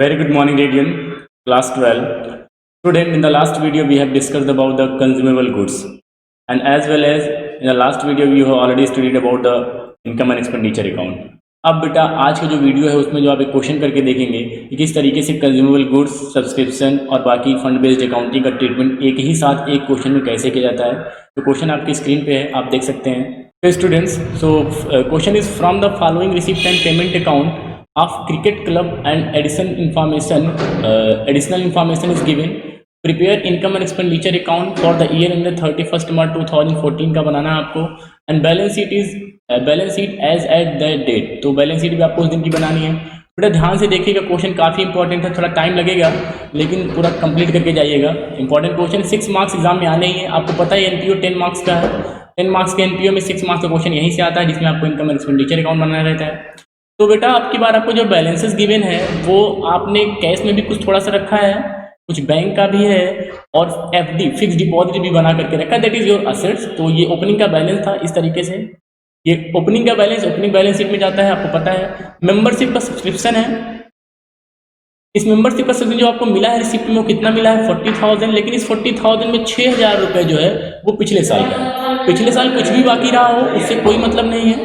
Very good morning, Radian. Class 12. Student, in the last video we have discussed about the consumable goods, and as well as in the last video you have already studied about the income and expenditure account. अब बेटा आज का जो video है उसमें जो आप एक क्वेश्चन करके देखेंगे कि किस तरीके से कंज्यूमेबल गुड्स, सब्सक्रिप्शन और बाकी फंड बेस्ड अकाउंटिंग का ट्रीटमेंट एक ही साथ एक क्वेश्चन में कैसे किया जाता है। तो क्वेश्चन आपकी स्क्रीन पे है, आप देख सकते हैं। तो students, so question is from the following receipt and payment account of cricket club and additional information is given. Prepare income and expenditure account for the year ended 31st March 2014 का बनाना है आपको। And balance sheet as at that date, तो balance sheet भी आपको उस दिन की बनानी है। बेटा ध्यान से देखिएगा, क्वेश्चन काफ़ी इंपॉर्टेंट है, थोड़ा टाइम लगेगा लेकिन पूरा कंप्लीट करके जाइएगा। इंपॉर्टेंट क्वेश्चन 6 मार्क्स एग्जाम में आने ही है। आपको पता है एनपीओ 10 मार्क्स का है, 10 मार्क्स के एनपीओ में 6 मार्क्स का क्वेश्चन यहीं से आता है जिसमें आपको इनकम एंड एक्सपेंडिचर अकाउंट बनाना रहता है। तो बेटा आपकी बार आपको जो बैलेंसेस गिवन है वो आपने कैश में भी कुछ थोड़ा सा रखा है, कुछ बैंक का भी है और एफडी फिक्स डिपॉजिट भी बना करके रखा है, दैट इज योर असेट्स। तो ये ओपनिंग का बैलेंस था इस तरीके से। ये ओपनिंग का बैलेंस ओपनिंग बैलेंस शीट में जाता है, आपको पता है। मेंबरशिप का सब्सक्रिप्शन है, इस मेंबरशिप का सब्सक्रिप्शन जो आपको मिला है रिसिप्ट में वो कितना मिला है 40,000, लेकिन इस 40,000 में 6,000 रुपये जो है वो पिछले साल का है। पिछले साल कुछ भी बाकी रहा हो उससे कोई मतलब नहीं है,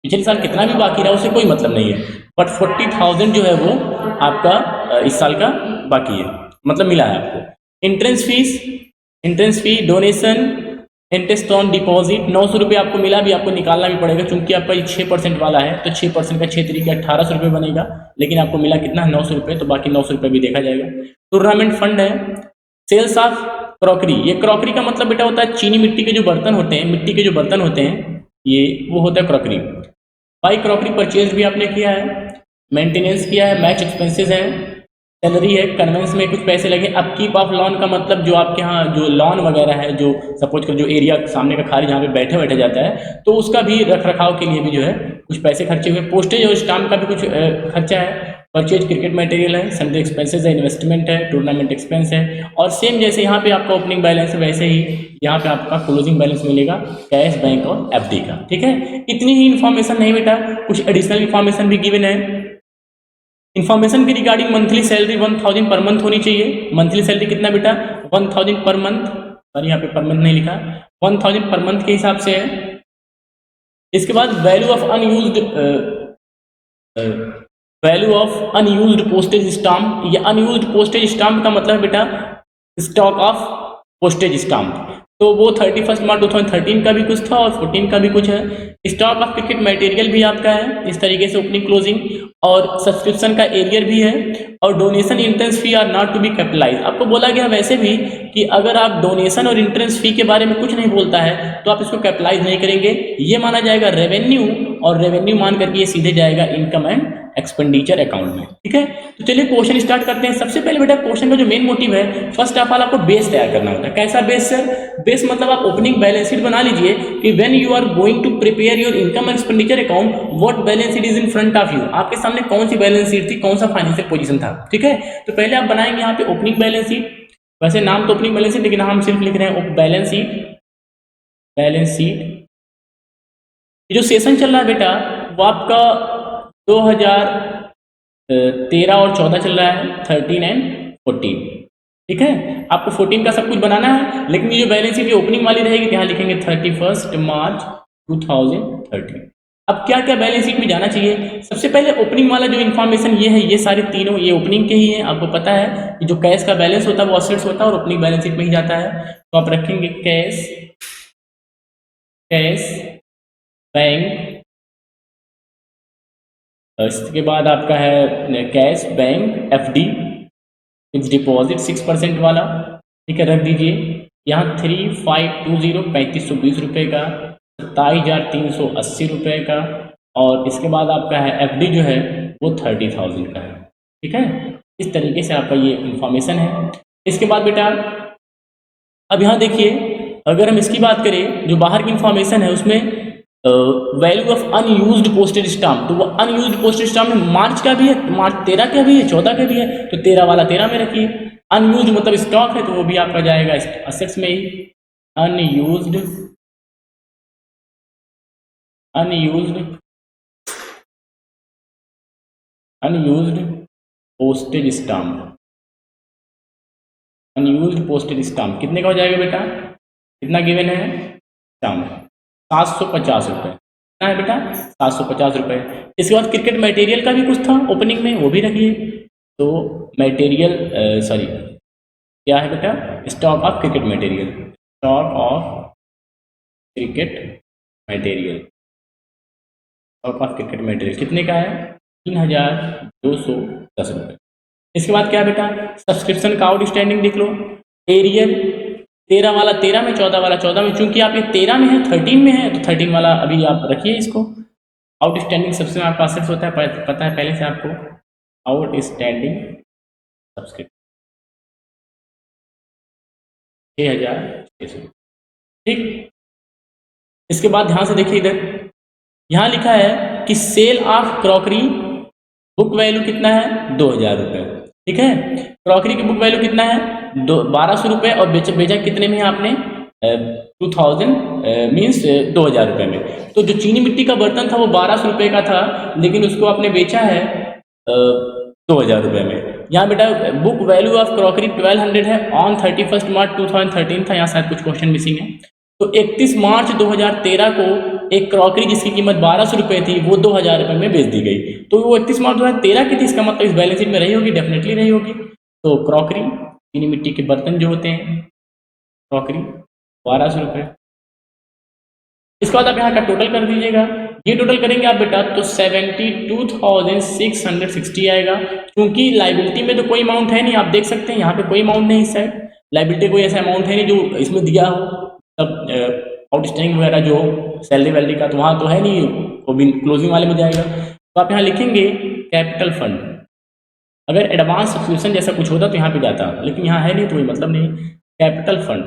पिछले साल कितना भी बाकी रहा उससे कोई मतलब नहीं है, बट 40,000 जो है वो आपका इस साल का बाकी है, मतलब मिला है आपको। Entrance fee, donation, interest on deposit 900 रुपये आपको मिला, भी आपको निकालना भी पड़ेगा क्योंकि आपका ये 6% वाला है, तो 6% का 6 तरीके 1800 रुपये बनेगा, लेकिन आपको मिला कितना 900 रुपये, तो बाकी 900 रुपये भी देखा जाएगा। टूर्नामेंट फंड है। सेल्स ऑफ क्रॉकरी, ये क्रॉकरी का मतलब बेटा होता है चीनी मिट्टी के जो बर्तन होते हैं, मिट्टी के जो बर्तन होते हैं ये वो होता है क्रॉकरी। बाई क्रॉकरी परचेज भी आपने किया है, मेंटेनेंस किया है, मैच एक्सपेंसेस है, सैलरी है, कन्वेंस में कुछ पैसे लगे। अपकीप ऑफ लॉन का मतलब जो आपके यहाँ जो लॉन वगैरह है, जो सपोज कर जो एरिया सामने का खाली जहाँ पे बैठे जाता है, तो उसका भी रख रखाव के लिए भी जो है कुछ पैसे खर्चे हुए। पोस्टेज और स्टाम्प का भी कुछ खर्चा है। परचेज क्रिकेट मटेरियल है, सन्डे एक्सपेंसेस है, इन्वेस्टमेंट है, टूर्नामेंट एक्सपेंस है। और सेम जैसे यहाँ पे आपका ओपनिंग बैलेंस है वैसे ही यहाँ पे आपका क्लोजिंग बैलेंस मिलेगा कैश, बैंक और एफडी का। ठीक है, इतनी ही इन्फॉर्मेशन नहीं बेटा, कुछ एडिशनल इन्फॉर्मेशन भी गिवन है। इन्फॉर्मेशन की regarding monthly salary 1000 per month होनी चाहिए। मंथली सैलरी कितना बेटा 1000 पर मंथ, सॉरी यहाँ पे पर मंथ नहीं लिखा, 1000 पर मंथ के हिसाब से है। इसके बाद value of unused postage stamp. ये अनयूज्ड पोस्टेज स्टाम्प का मतलब बेटा स्टॉक ऑफ पोस्टेज स्टाम्प, तो वो 31 मार्च 2013 का भी कुछ था और 14 का भी कुछ है। स्टॉक ऑफ क्रिकेट मटेरियल भी आपका है इस तरीके से, ओपनिंग क्लोजिंग, और सब्सक्रिप्शन का एरियर भी है। और donation entrance fee are not to be capitalize. आपको बोला गया वैसे भी कि अगर आप डोनेशन और इंट्रेंस फी के बारे में कुछ नहीं बोलता है तो आप इसको कैपिटलाइज नहीं करेंगे, ये माना जाएगा रेवेन्यू, और रेवेन्यू मान करके ये सीधे जाएगा इनकम एंड एक्सपेंडिचर अकाउंट में। ठीक है, तो चलिए क्वेश्चन स्टार्ट करते हैं। सबसे पहले बेटा क्वेश्चन का जो मेन मोटिव है, फर्स्ट ऑफ ऑल आपको बेस तैयार करना होता है। कैसा बेस सर? बेस मतलब आप ओपनिंग बैलेंस शीट बना लीजिए कि when you are going to prepare your income and expenditure account, what balance sheet is in front of you. आपके सामने कौन सी बैलेंस शीट थी, कौन सा फाइनेंशियल पोजीशन था। ठीक है, तो पहले आप बनाएंगे यहाँ पे ओपनिंग बैलेंस शीट। वैसे नाम तो ओपनिंग बैलेंस शीट, लेकिन हम सिर्फ लिख रहे हैं बैलेंस शीट। जो सेशन चल रहा है बेटा वो आपका 2013 और 14 चल रहा है, 13 एंड 14। ठीक है, आपको 14 का सब कुछ बनाना है, लेकिन ये जो बैलेंस शीट ओपनिंग वाली रहेगी यहाँ लिखेंगे 31 मार्च 2013। अब क्या क्या बैलेंस शीट में जाना चाहिए? सबसे पहले ओपनिंग वाला जो इन्फॉर्मेशन ये है, ये सारे तीनों ये ओपनिंग के ही हैं। आपको पता है कि जो कैश का बैलेंस होता है वो असेट्स होता है और ओपनिंग बैलेंस शीट में ही जाता है। तो आप रखेंगे कैश बैंक, इसके बाद आपका है cash bank FD fix deposit 6% वाला। ठीक है, रख दीजिए यहाँ 3520 रुपये का, 27,380 रुपये का, और इसके बाद आपका है एफडी जो है वो 30,000 का है। ठीक है, इस तरीके से आपका ये इंफॉर्मेशन है। इसके बाद बेटा अब यहाँ देखिए, अगर हम इसकी बात करें जो बाहर की इंफॉर्मेशन है उसमें value of unused postage stamp, तो वो अनयूज्ड पोस्टेज स्टाम्प में मार्च का भी है, मार्च 13 का भी है, 14 का भी है, तो 13 वाला 13 में रखिए। अनयूज्ड मतलब स्टॉक है तो वो भी आपका जाएगा असेट्स में ही। Unused postage stamp, unused postage stamp कितने का हो जाएगा बेटा? कितना गिवन है? स्टाम्प 750 रुपये। कितना है बेटा? 750 रुपये। इसके बाद क्रिकेट मटेरियल का भी कुछ था ओपनिंग में, वो भी रखिए। तो मटेरियल सॉरी क्या है बेटा? Stock of cricket material, stock of cricket material, stock of cricket material कितने का है? 3210 रुपये। इसके बाद क्या बेटा? सब्सक्रिप्शन का आउटस्टैंडिंग देख लो। एरियल 13 वाला 13 में, 14 वाला 14 में, चूंकि आप ये 13 में है 13 में है तो 13 वाला अभी आप रखिए इसको। आउटस्टैंडिंग सबसे आपका असेट्स होता है, पता है पहले से आपको, आउटस्टैंडिंग सब्सक्रिप्शन 6600, ठीक। इसके बाद ध्यान से देखिए, इधर यहाँ लिखा है कि sale of crockery book value कितना है? 2000 रुपये, ठीक है। क्रॉकरी की बुक वैल्यू कितना है? 1200 रुपये, और बेचा कितने में है आपने? 2000 मीन्स 2000 रुपये में। तो जो चीनी मिट्टी का बर्तन था वो 1200 रुपये का था, लेकिन उसको आपने बेचा है 2000 रुपये में। यहाँ बेटा बुक वैल्यू ऑफ क्रॉकरी 1200 है, ऑन 31 मार्च 2013 था, यहाँ शायद कुछ क्वेश्चन मिसिंग है। तो 31 मार्च 2013 को एक क्रॉकरी जिसकी कीमत 1200 रुपये थी वो 2000 रुपये में बेच दी गई। तो वो 31 मार्च 2013 की थी, इसका मतलब इस बैलेंस शीट में रही होगी, डेफिनेटली रही होगी। तो क्रॉकरी चीनी मिट्टी के बर्तन जो होते हैं, क्रॉकरी 1200 रुपये। इसके बाद आप यहाँ का टोटल कर दीजिएगा। ये टोटल करेंगे आप बेटा तो 72,660 आएगा। क्योंकि लाइबिलिटी में तो कोई अमाउंट है नहीं, आप देख सकते हैं यहाँ पे कोई अमाउंट नहीं, इस साइड लाइबिलिटी कोई ऐसा अमाउंट है नहीं जो इसमें दिया हो, तब आउटस्टैंडिंग वगैरह जो सैलरी वैलरी का तो वहाँ तो है नहीं, वो भी क्लोजिंग वाले में जाएगा। तो आप यहाँ लिखेंगे कैपिटल फंड। अगर एडवांस सब्सक्रिप्शन जैसा कुछ होता तो यहाँ पे जाता, लेकिन यहाँ है नहीं तो कोई मतलब नहीं। कैपिटल फंड,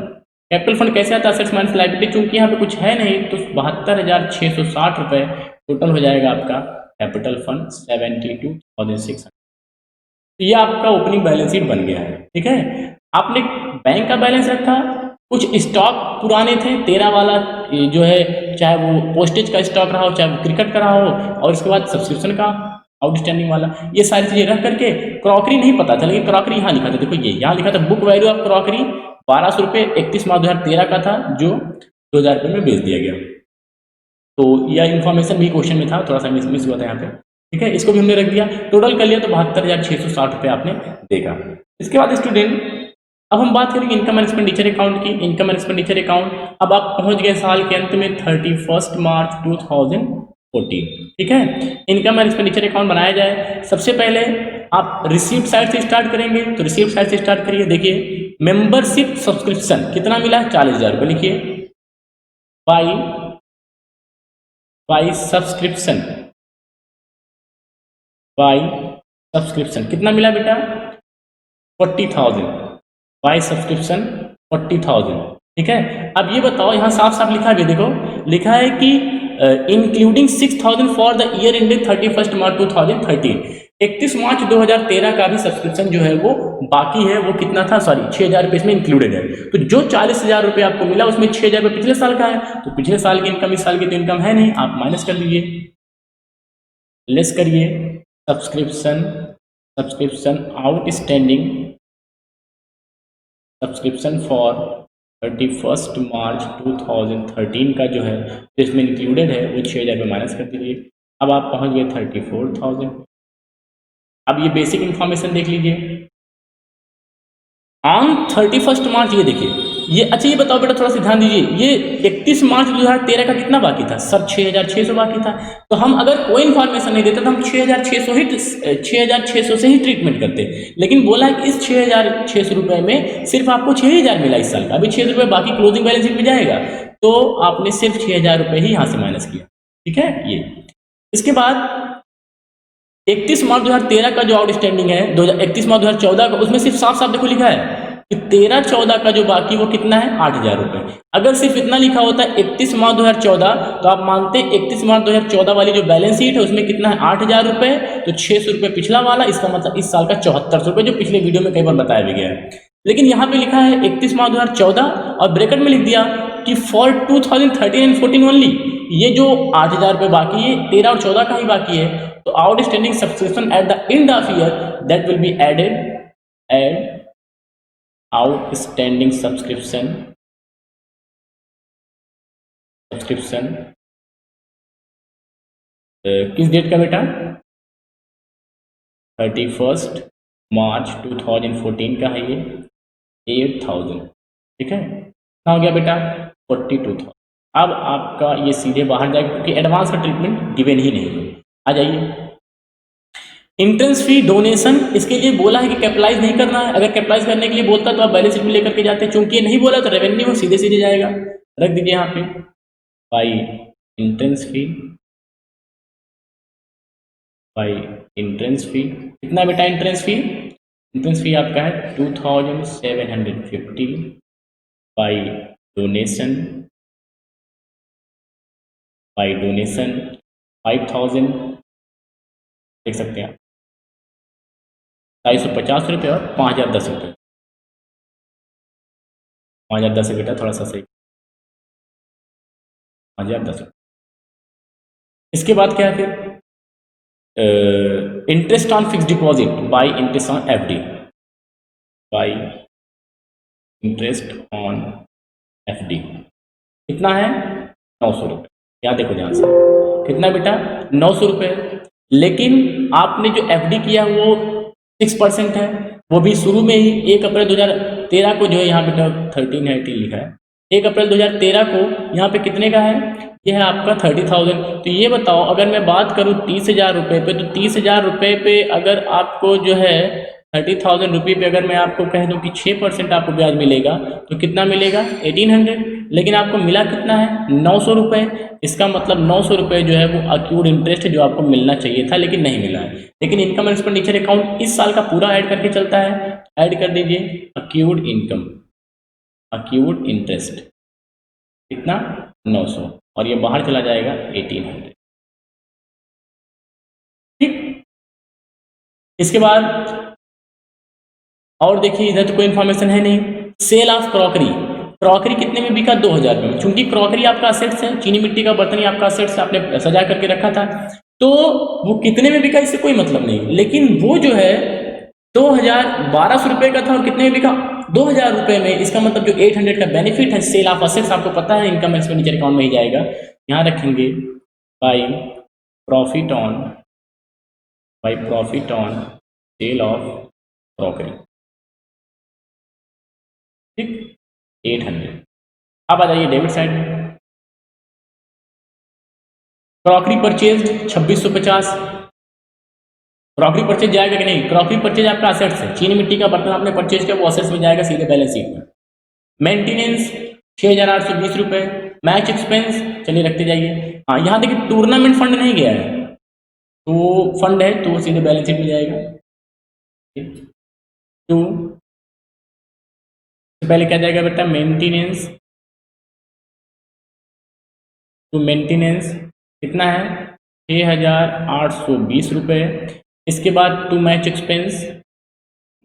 कैपिटल फंड कैसे आता है? असेट्स माइनस लायबिलिटी, चूंकि यहाँ पे कुछ है नहीं तो 72,660 रुपये टोटल हो जाएगा आपका कैपिटल फंड 72,600। ये आपका ओपनिंग बैलेंस शीट बन गया है, ठीक है। आपने बैंक का बैलेंस रखा, कुछ स्टॉक पुराने थे 13 वाला जो है, चाहे वो पोस्टेज का स्टॉक रहा हो, चाहे वो क्रिकेट का रहा हो, और उसके बाद सब्सक्रिप्शन का आउटस्टैंडिंग वाला, ये सारी चीजें रख करके क्रॉकरी नहीं पता था, लेकिन क्रॉकरी यहाँ लिखा था, देखो ये यहाँ लिखा था बुक वैल्यू ऑफ क्रॉकरी 1200 रुपये 31 मार्च 2013 का था, जो 2000 रुपये में बेच दिया गया। तो यह इन्फॉर्मेशन भी क्वेश्चन में था, थोड़ा सा मिस हुआ था यहाँ पे, ठीक है। इसको भी हमने रख दिया, टोटल कर लिया तो 72,660 रुपये आपने देखा। इसके बाद स्टूडेंट अब हम बात करेंगे इनकम एंड एक्सपेंडिचर अकाउंट की। इनकम एंड एक्सपेंडिचर अकाउंट, अब आप पहुंच गए साल के अंत में 31 मार्च 2014, ठीक है। इनकम एंड एक्सपेंडिचर अकाउंट बनाया जाए, सबसे पहले आप रिसीप्ट साइड से स्टार्ट करेंगे, तो रिसीप्ट साइड से स्टार्ट करिए। देखिए मेंबरशिप सब्सक्रिप्शन कितना मिला है? 40,000 रुपये लिखिए। बाई सब्सक्रिप्शन, बाई सब्सक्रिप्शन कितना मिला बेटा? 40,000 बाई सब्सक्रिप्शन 40,000, ठीक है। अब ये बताओ, यहाँ साफ साफ लिखा है, देखो लिखा है कि including 6,000 for the year ended 31 मार्च 2013। 31 मार्च 2013 का भी सब्सक्रिप्शन जो है वो बाकी है, वो कितना था? सॉरी 6,000 रुपये इसमें इंक्लूडेड है। तो जो 40,000 रुपये आपको मिला उसमें 6,000 रुपये पिछले साल का है, तो पिछले साल की इनकम इस साल की तो इनकम है नहीं, आप माइनस कर लीजिए, लेस करिए। सब्सक्रिप्शन आउटस्टैंडिंग सब्सक्रिप्शन फॉर 31 मार्च 2013 का जो है तो इसमें इंक्लूडेड है, वो 6,000 रुपये माइनस कर दीजिए। अब आप पहुंच गए 34,000। अब ये बेसिक इंफॉर्मेशन देख लीजिए ऑन 31 मार्च, ये देखिए ये। अच्छा ये बताओ बेटा, थोड़ा सा ध्यान दीजिए, ये 31 मार्च 2013 का कितना बाकी था? सर 6,600 बाकी था। तो हम अगर कोई इन्फॉर्मेशन नहीं देते तो हम 6,600 से ही ट्रीटमेंट करते, लेकिन बोला है कि इस 6,600 रुपये में सिर्फ आपको 6,000 मिला इस साल का, अभी 6,000 रुपये बाकी क्लोजिंग बैलेंस शीट में जाएगा, तो आपने सिर्फ 6,000 रुपये ही यहाँ से माइनस किया, ठीक है ये। इसके बाद 31 मार्च 2013 का जो आउटस्टैंडिंग है 31 मार्च 2014 का, उसमें सिर्फ साफ साफ देखो लिखा है कि 13/14 का जो बाकी वो कितना है? 8,000 रुपये। अगर सिर्फ इतना लिखा होता है 31 मार्च 2014 तो आप मानते 31 मार्च 2014 वाली जो बैलेंस शीट है उसमें कितना है? 8,000 रुपये, तो 600 रुपये पिछला वाला, इसका मतलब इस साल का 7400 रुपये, जो पिछले वीडियो में कई बार बताया भी गया है। लेकिन यहाँ पे लिखा है 31 मार्च 2014 और ब्रैकेट में लिख दिया कि फॉर 2013 एंड 14 ओनली, ये जो 8,000 रुपये बाकी है 13 और 14 का ही बाकी है, तो तो outstanding subscription at the end of year that will be add outstanding subscription किस डेट का बेटा? 31 मार्च 2014 का है ये, 8000, ठीक है। कितना हो गया बेटा? 42,000। अब आपका ये सीधे बाहर जाएगा क्योंकि एडवांस का ट्रीटमेंट गिवन ही नहीं है। आ जाइए, इंट्रेंस फी डोनेशन, इसके लिए बोला है कि कैपिटलाइज नहीं करना है। अगर कैपिटलाइज करने के लिए बोलता तो आप बैलेंस शीट में लेकर के जाते, चूंकि ये नहीं बोला तो रेवेन्यू सीधे सीधे जाएगा, रख दीजिए यहाँ पे by entrance fee, by entrance fee. कितना बेटा इंट्रेंस फी? इंट्रेंस फी आपका है 2750 बाई डोनेशन, 5000 देख सकते हैं, 250 रुपये और 5010 रुपये। 5010 बेटा थोड़ा सा सही, 5010। इसके बाद क्या है फिर? Interest on fix deposit by interest on FD, by interest on FD कितना है? 900 रुपये। यहाँ देखो ध्यान से, कितना बेटा? 900 रुपये। लेकिन आपने जो एफडी किया वो 6% है, वो भी शुरू में ही 1 अप्रैल 2013 को, जो है यहाँ बेटा 1380 लिखा है, 1 अप्रैल 2013 को यहाँ पे कितने का है? ये है आपका 30,000। तो ये बताओ, अगर मैं बात करूँ 30,000 रुपये पे, तो 30,000 रुपये पे अगर आपको जो है 30,000 रुपये पे अगर मैं आपको कह दूँ कि 6% आपको ब्याज मिलेगा तो कितना मिलेगा? 1800। लेकिन आपको मिला कितना है? 900 रुपये। इसका मतलब 900 रुपये जो है वो अक्यूड इंटरेस्ट जो आपको मिलना चाहिए था लेकिन नहीं मिला है। लेकिन इनकम एंड एक्सपेंडिचर अकाउंट इस साल का पूरा ऐड करके चलता है। ऐड कर दीजिए अक्यूड इनकम, अक्यूड इंटरेस्ट कितना? 900, और ये बाहर चला जाएगा 1800, ठीक। इसके बाद और देखिए, इधर तो कोई इन्फॉर्मेशन है नहीं। सेल ऑफ क्रॉकरी, क्रॉकरी कितने में बिका? 2000 रुपये में। चूंकि क्रॉकरी आपका असेट्स है, चीनी मिट्टी का बर्तन ही आपका असेट्स है, आपने सजा करके रखा था, तो वो कितने में बिका इससे कोई मतलब नहीं। लेकिन वो जो है 2,1200 रुपये का था और कितने में बिका? 2,000 रुपये में। इसका मतलब जो 800 का बेनिफिट है सेल ऑफ असेट्स, आपको पता है इनकम एक्सपेंडिचर अकाउंट में ही जाएगा। यहाँ रखेंगे by profit on sale of crockery, ठीक, 800। अब आ जाइए डेबिट साइड में, क्रॉकरी परचेज 2650। क्रॉकरी परचेज जाएगा कि नहीं? क्रॉकरी परचेज आपका असेट्स है, चीनी मिट्टी का बर्तन आपने परचेज किया वो असेट्स में जाएगा सीधे बैलेंस शीट में। मेंटेनेंस 6,820 रुपये। मैच एक्सपेंस चलिए रखते जाइए। हाँ, यहाँ देखिए टूर्नामेंट फंड नहीं गया है, तो फंड है तो सीधे बैलेंस शीट में जाएगा। टू पहले क्या जाएगा बेटा? मेंटेनेंस, तो मेंटेनेंस कितना है? 6,820 रुपये। इसके बाद to match expense,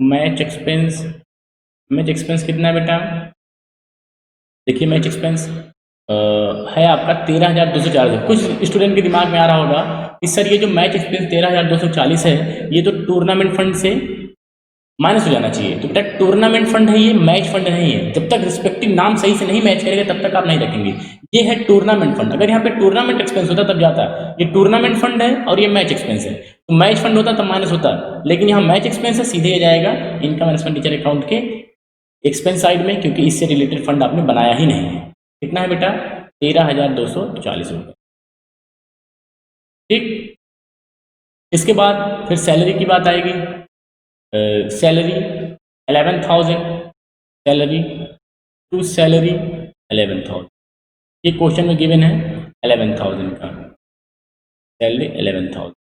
match expense कितना है बेटा? देखिए मैच एक्सपेंस है आपका 13,240। कुछ स्टूडेंट के दिमाग में आ रहा होगा कि सर ये जो मैच एक्सपेंस 13,240 है ये तो टूर्नामेंट फंड से माइनस हो जाना चाहिए। तो बेटा टूर्नामेंट फंड है, ये मैच फंड नहीं है। जब तक रिस्पेक्टिव नाम सही से नहीं मैच करेगा तब तक आप नहीं रखेंगे। ये है टूर्नामेंट फंड। अगर यहाँ पे टूर्नामेंट एक्सपेंस होता तब जाता, ये टूर्नामेंट फंड है और ये मैच एक्सपेंस है, तो मैच फंड होता तब माइनस होता, लेकिन यहाँ मैच एक्सपेंस है, सीधे जाएगा इनकम एंड एक्सपेंडिचर अकाउंट के एक्सपेंस साइड में, क्योंकि इससे रिलेटेड फंड आपने बनाया ही नहीं है। कितना है बेटा? 13,240 रुपये, ठीक। इसके बाद फिर सैलरी की बात आएगी। सैलरी 11,000, सैलरी टू सैलरी 11,000, ये क्वेश्चन में गिवन है 11,000 का सैलरी 11,000।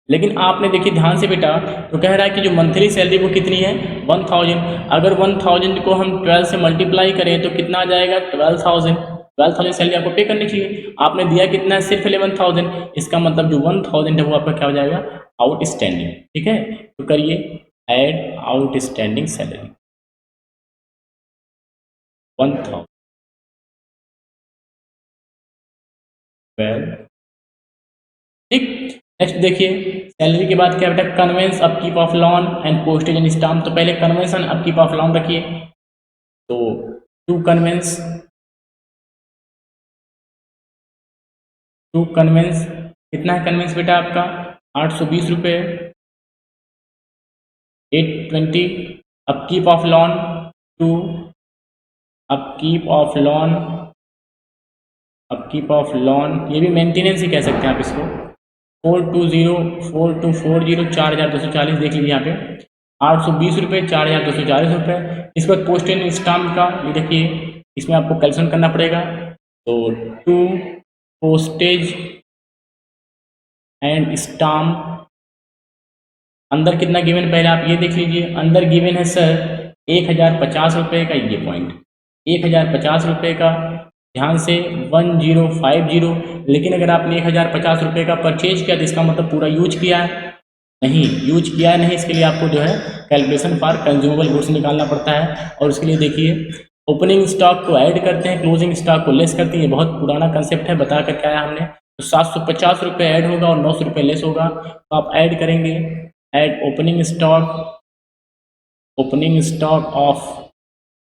लेकिन आपने देखिए ध्यान से बेटा, तो कह रहा है कि जो मंथली सैलरी वो कितनी है? 1,000। अगर 1,000 को हम 12 से मल्टीप्लाई करें तो कितना आ जाएगा? 12,000। 12,000 सैलरी आपको पे करनी चाहिए। आपने दिया कितना है? सिर्फ 11,000। इसका मतलब जो 1,000 है वो आपका क्या हो जाएगा? आउटस्टैंडिंग, ठीक है। तो करिए एड आउटस्टैंडिंग सैलरी 1,000, 12, ठीक। नेक्स्ट देखिए सैलरी के बाद क्या बेटा, conveyance upkeep of lawn and postage and stamp. तो पहले कन्वेंशन अपकीप ऑफ लॉन रखिए, तो टू कन्वेंस कितना है कन्वेंस बेटा आपका 820 रुपये, 820। Upkeep of lawn to upkeep of lawn ये भी मेंटेनेंस ही कह सकते हैं आप इसको, 4240 4240 देख लीजिए यहाँ पे 820 रुपये 4240 रुपये। इसके बाद पोस्ट एंड स्टाम्प का ये देखिए, इसमें आपको कैलकुलेशन करना पड़ेगा। तो टू पोस्टेज एंड स्टाम्प अंदर कितना गिवन, पहले आप ये देख लीजिए। अंदर गिवन है सर 1050 रुपये का, ये पॉइंट 1050 रुपये का, ध्यान से 1050। लेकिन अगर आपने 1050 रुपये का परचेज किया तो इसका मतलब पूरा यूज किया है नहीं, यूज किया है नहीं, इसके लिए आपको जो है कैलकुलेशन फॉर कंज्यूमेबल गुड्स निकालना पड़ता है। और उसके लिए देखिए ओपनिंग स्टॉक को ऐड करते हैं, क्लोजिंग स्टॉक को लेस करते हैं। ये बहुत पुराना कंसेप्ट है, बता कर क्या है हमने। तो 750 रुपये ऐड होगा और 900 रुपये लेस होगा, तो आप ऐड करेंगे। Add opening stock of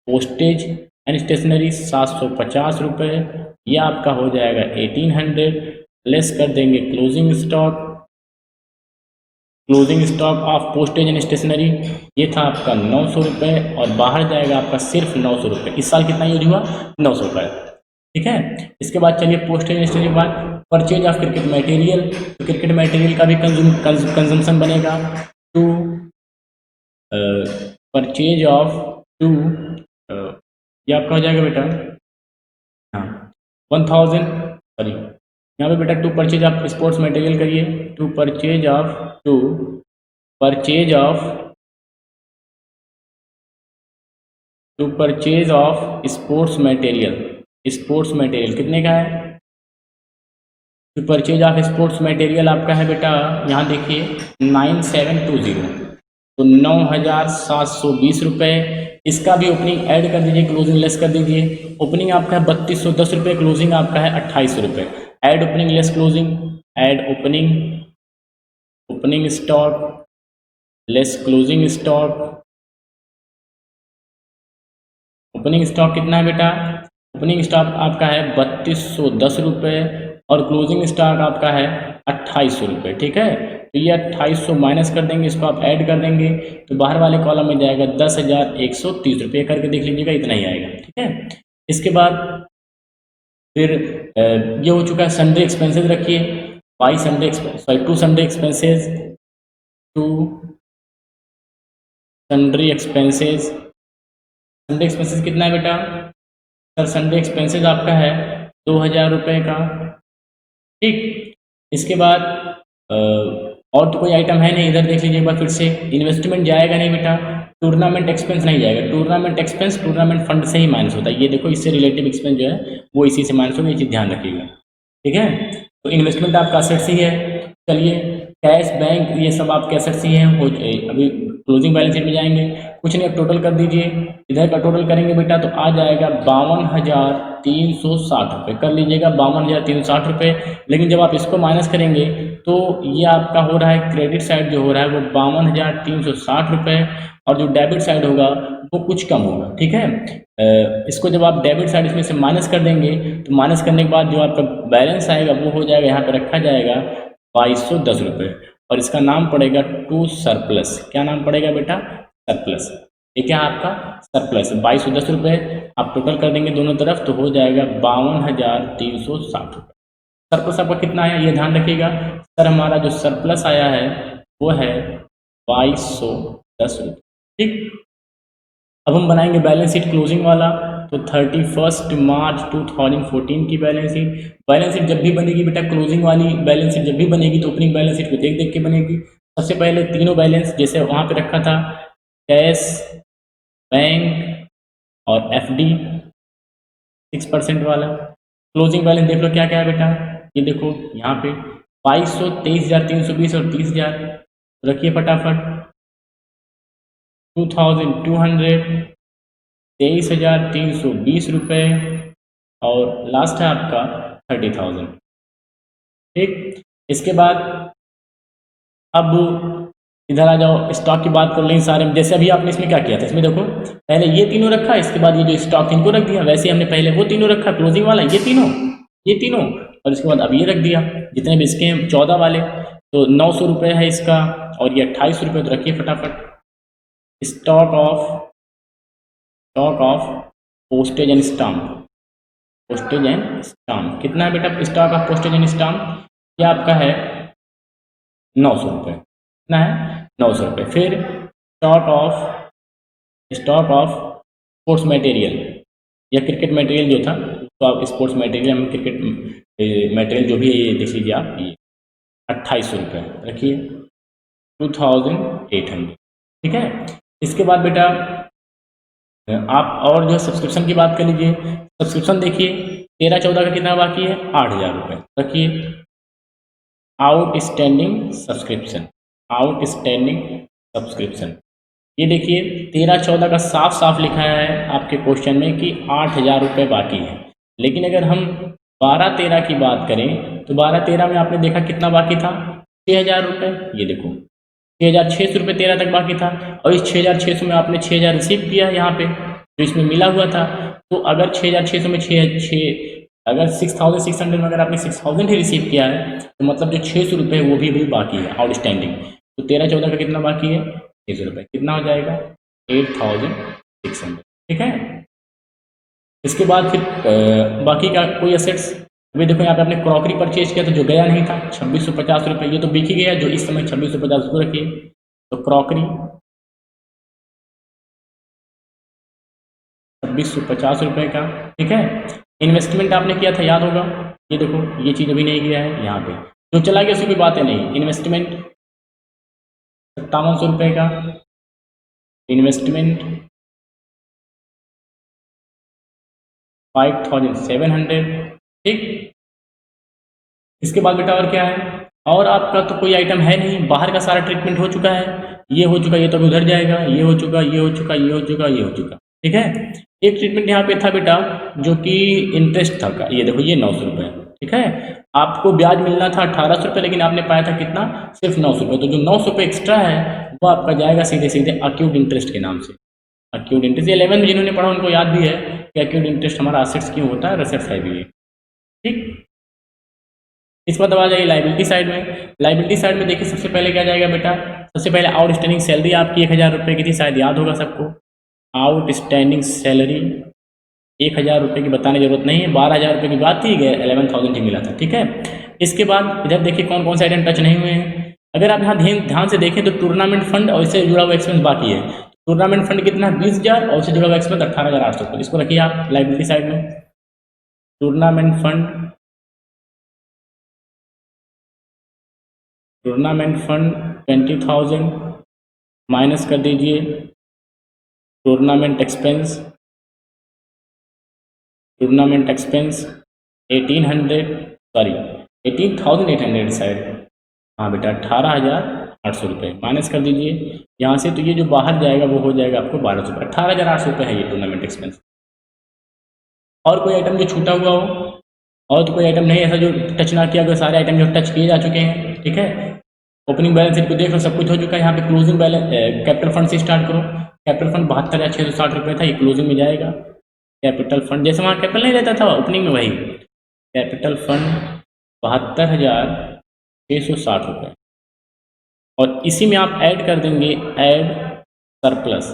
postage and stationery 750 रुपये, यह आपका हो जाएगा 1800। लेस कर देंगे closing stock of postage and stationery, ये था आपका 900 रुपये और बाहर जाएगा आपका सिर्फ 900 रुपये। इस साल कितना यूज हुआ 900 रुपये, ठीक है। इसके बाद चलिए पोस्टेज एंड स्टेशनरी के बाद परचेज ऑफ क्रिकेट मटेरियल, तो क्रिकेट मटेरियल का भी कंजम्पशन बनेगा। टू परचेज ऑफ टू ये आपका हो जाएगा बेटा हाँ 1000, सॉरी यहाँ पे बेटा to purchase of sports material करिए, to purchase of sports material कितने का है। To purchase of sports material आपका है बेटा यहाँ देखिए 9720, तो 9720 रुपये। इसका भी ओपनिंग ऐड कर दीजिए, क्लोजिंग लेस कर दीजिए। ओपनिंग आपका है 3210 रुपये, क्लोजिंग आपका है 2800 रुपये। Add opening less closing, add opening stock less closing stock. Opening stock कितना है बेटा, ओपनिंग स्टॉक आपका है 3210 रुपये और क्लोजिंग स्टॉक आपका है 2800 रुपये, ठीक है। तो ये 2800 माइनस कर देंगे, इसको आप ऐड कर देंगे तो बाहर वाले कॉलम में जाएगा 10,130 रुपये, करके देख लीजिएगा इतना ही आएगा, ठीक है। इसके बाद फिर ये हो चुका है सन्डे एक्सपेंसेस रखिए, to sundry expenses, sundry expenses कितना है बेटा सर, संडे एक्सपेंसेस आपका है 2000 रुपये का, ठीक। इसके बाद और तो कोई आइटम है नहीं, इधर देख लीजिए एक बार फिर से। इन्वेस्टमेंट जाएगा नहीं बेटा, टूर्नामेंट एक्सपेंस नहीं जाएगा, टूर्नामेंट एक्सपेंस टूर्नामेंट फंड से ही माइनस होता है। ये देखो इससे रिलेटिव एक्सपेंस जो है वो इसी से माइनस होगा, ये चीज़ ध्यान रखिएगा, ठीक है। तो इन्वेस्टमेंट आपका असेट्स ही है। चलिए कैश बैंक ये सब आपके असेट्स ही हैं, अभी क्लोजिंग बैलेंस शीट में जाएंगे, कुछ नहीं, अब टोटल कर दीजिए। इधर का टोटल करेंगे बेटा तो आ जाएगा 52,360 रुपये, कर लीजिएगा 52,360 रुपये। लेकिन जब आप इसको माइनस करेंगे तो ये आपका हो रहा है क्रेडिट साइड जो हो रहा है वो 52,360 रुपये, और जो डेबिट साइड होगा वो कुछ कम होगा, ठीक है। इसको जब आप डेबिट साइड इसमें से माइनस कर देंगे तो माइनस करने के बाद जो आपका बैलेंस आएगा वो हो जाएगा, यहाँ पर रखा जाएगा 2210 रुपये, और इसका नाम पड़ेगा टू सरप्लस। क्या नाम पड़ेगा बेटा, सरप्लस। ये क्या आपका सरप्लस 2210 रुपये, आप टोटल कर देंगे दोनों तरफ तो हो जाएगा 52,360 रुपये। सरप्लस आपका कितना आया ये ध्यान रखिएगा सर, हमारा जो सरप्लस आया है वो है 2210 रुपये, ठीक। अब हम बनाएंगे बैलेंस शीट क्लोजिंग वाला, तो 31 मार्च 2014 की बैलेंस शीट जब भी बनेगी बेटा, क्लोजिंग वाली बैलेंस शीट जब भी बनेगी तो ओपनिंग बैलेंस शीट को देख देख के बनेगी। सबसे पहले तीनों बैलेंस जैसे वहाँ पे रखा था, कैश, बैंक और एफडी 6% वाला। क्लोजिंग बैलेंस देख लो क्या क्या है बेटा, ये देखो यहाँ पे 2200, 23,320 और 30,000, रखिए फटाफट। 2,200, 23,320 रुपये, और लास्ट है आपका 30,000, ठीक। इसके बाद अब इधर आ जाओ, स्टॉक की बात कर लें सारे में। जैसे अभी आपने इसमें क्या किया था, इसमें देखो पहले ये तीनों रखा, इसके बाद ये जो स्टॉक इनको रख दिया। वैसे हमने पहले वो तीनों रखा, क्लोजिंग वाला ये तीनों, और इसके बाद अब ये रख दिया जितने भी इसके हैं 14 वाले। तो 900 रुपये है इसका, और ये 28 रुपये। तो रखिए फटाफट। Stock of postage and stamp, postage and stamp कितना है बेटा? Stock of postage and stamp ये आपका है 900 रुपये। कितना है? 900 रुपये। फिर स्टॉक ऑफ स्पोर्ट्स मटेरियल या क्रिकेट मटेरियल जो था, तो आप स्पोर्ट्स मटेरियल में क्रिकेट मटेरियल जो भी है ये देख लीजिए आप, ये 2800 रुपये रखिए, 2800। ठीक है। इसके बाद बेटा आप और जो है सब्सक्रिप्शन की बात कर लीजिए। सब्सक्रिप्शन देखिए 13-14 का कितना बाकी है? 8000 रुपये रखिए। आउटस्टैंडिंग सब्सक्रिप्शन ये देखिए 13-14 का साफ साफ लिखा है आपके क्वेश्चन में कि 8000 रुपये बाकी है। लेकिन अगर हम 12-13 की बात करें तो 12-13 में आपने देखा कितना बाकी था? 6000 रुपये। ये देखो 6600 रुपये 13 तक बाकी था, और इस 6600 में आपने 6000 रिसीव किया यहाँ पे जो इसमें मिला हुआ था। तो अगर 6600 में 6600 में अगर आपने 6000 ही रिसीव किया है, तो मतलब जो 600 रुपये वो भी बाकी है आउटस्टैंडिंग। तो 13-14 का कितना बाकी है? 600 रुपये। कितना हो जाएगा? 8600। ठीक है। इसके बाद फिर बाकी का कोई असेट्स, अभी देखो यहाँ पे आपने क्रॉकरी परचेज किया तो जो गया नहीं था 2650 रुपये, ये तो बिक ही गया जो इस समय 2650 को रखिए। तो क्रॉकरी 2650 रुपये का। ठीक है। इन्वेस्टमेंट आपने किया था, याद होगा, ये देखो ये चीज़ अभी नहीं किया है यहाँ पे, जो चला गया उसकी कोई बात है नहीं। इन्वेस्टमेंट 5700 रुपये का इन्वेस्टमेंट, 5700। ठीक। इसके बाद बेटा और क्या है? और आपका तो कोई आइटम है नहीं, बाहर का सारा ट्रीटमेंट हो चुका है। ये हो चुका, ये तो उधर जाएगा, ये हो चुका, ये हो चुका, ये हो चुका, ये हो चुका। ठीक है। एक ट्रीटमेंट यहाँ पे था बेटा जो कि इंटरेस्ट था का, ये देखो ये 900 रुपये। ठीक है। आपको ब्याज मिलना था 1800 रुपये, लेकिन आपने पाया था कितना? सिर्फ 900 रुपये। तो जो 900 रुपये एक्स्ट्रा है वो आपका जाएगा सीधे सीधे अक्यूट इंटरेस्ट के नाम से। अक्यूट इंटरेस्ट 11 में जिन्होंने पढ़ा उनको याद भी है कि अक्यूट इंटरेस्ट हमारा असेट्स क्यों होता है, असेट्स है भी है। ठीक। इस बार दबा जाइए लाइबिलिटी साइड में। लाइबिलिटी साइड में देखिए सबसे पहले क्या जाएगा बेटा? सबसे पहले आउटस्टैंडिंग सैलरी आपकी 1000 रुपये की थी, शायद याद होगा सबको। आउटस्टैंडिंग सैलरी 1000 रुपये की बताने की जरूरत नहीं है, 12000 रुपये की बात थी, 11,000 ही मिला था। ठीक है। इसके बाद इधर देखिए कौन कौन से आइटम टच नहीं हुए हैं। अगर आप यहाँ ध्यान से देखें तो टूर्नामेंट फंड और इससे जुड़ा हुआ एक्सपेंस बाकी है। टूर्नामेंट फंड कितना है? 20,000, और उससे जुड़ा हुआ एक्सपेंस 18,800 रुपये। इसको रखिए आप लाइबिलिटी साइड में। टूर्नामेंट फंड 20,000 माइनस कर दीजिए टूर्नामेंट एक्सपेंस 18,800 शायद, हाँ बेटा 18,800 रुपये माइनस कर दीजिए यहाँ से। तो ये जो बाहर जाएगा वो हो जाएगा आपको 1200 रुपये। 18,800 रुपये है ये टूर्नामेंट एक्सपेंस। और कोई आइटम जो छूटा हुआ हो? और तो कोई आइटम नहीं ऐसा जो टच ना किया गया, सारे आइटम जो टच किए जा चुके हैं। ठीक है। ओपनिंग बैलेंस शीट को देख लो, सब कुछ हो चुका है। यहाँ पे क्लोजिंग बैलेंस, कैपिटल फंड से स्टार्ट करो। कैपिटल फंड 72,660 रुपये था, ये क्लोजिंग में जाएगा। कैपिटल फंड जैसे वहाँ कैपिटल नहीं रहता था ओपनिंग में, वही कैपिटल फंड 72,660 रुपये। और इसी में आप ऐड कर देंगे, ऐड सरप्लस।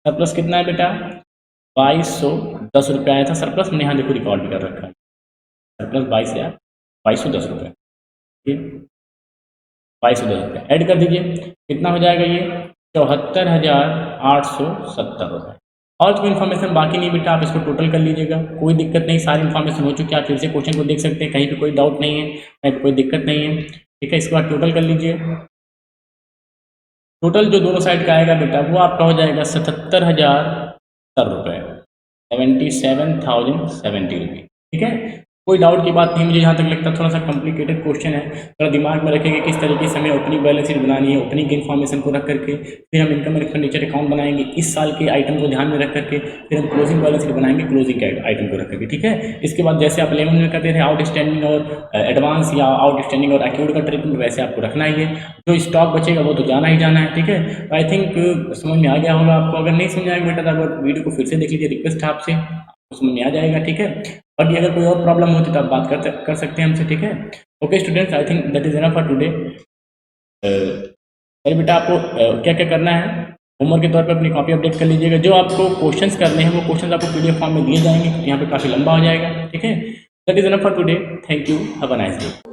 सरप्लस कितना है बेटा? 2210 रुपये आया था सरप्लस, मैंने यहाँ देखो रिकॉर्ड भी कर रखा है। सरप्लस 2210 रुपये। ठीक, 2210 रुपये ऐड कर दीजिए। कितना हो जाएगा ये? 74,870 रुपये। और कोई इन्फॉर्मेशन बाकी नहीं बेटा, आप इसको टोटल कर लीजिएगा, कोई दिक्कत नहीं, सारी इन्फॉर्मेशन हो चुकी है। आप फिर से क्वेश्चन को देख सकते हैं, कहीं पे कोई डाउट नहीं है, कहीं पे कोई दिक्कत नहीं है। ठीक है। इसके बाद टोटल कर लीजिए। टोटल जो दोनों साइड का आएगा बेटा वो आपका हो जाएगा 77,070 रुपये, 77,070 रुपये। ठीक है। कोई डाउट की बात नहीं, मुझे जहाँ तक लगता है थोड़ा सा कॉम्प्लिकेटेड क्वेश्चन है, थोड़ा दिमाग में रखेंगे किस तरीके से हमें ओपनिंग बैलेंस शीट बनानी है, ओपनिंग की इन्फॉर्मेशन को रख करके फिर हम इनकम एंड एक्सपेंडिचर अकाउंट बनाएंगे इस साल के आइटम को ध्यान में रख करके, फिर हम क्लोजिंग बैलेंस शीट बनाएंगे क्लोजिंग के आइटम को रख करके, ठीक है। इसके बाद जैसे आप 11 में करते थे आउटस्टैंडिंग और एडवांस या आउटस्टैंडिंग और एक्यूट का ट्रीटमेंट, वैसे आपको रखना ही है। जो स्टॉक बचेगा वो तो जाना ही जाना है, ठीक है। आई थिंक समझ में आ गया होगा आपको। अगर नहीं समझ आएगा बेटा तो आप वीडियो को फिर से देख लीजिए, रिक्वेस्ट है आपसे, समझ में आ जाएगा, ठीक है। बाकी अगर कोई और प्रॉब्लम होती तो आप बात कर सकते हैं हमसे, ठीक है। Okay students, I think that is enough for today. अरे बेटा आपको क्या क्या करना है, होमवर्क के तौर पे अपनी कॉपी अपडेट कर लीजिएगा। जो आपको क्वेश्चंस करने हैं वो क्वेश्चंस आपको पीडीएफ फॉर्म में दिए जाएंगे, यहाँ पे काफ़ी लंबा हो जाएगा, ठीक है। That is enough for today, thank you, have a nice day.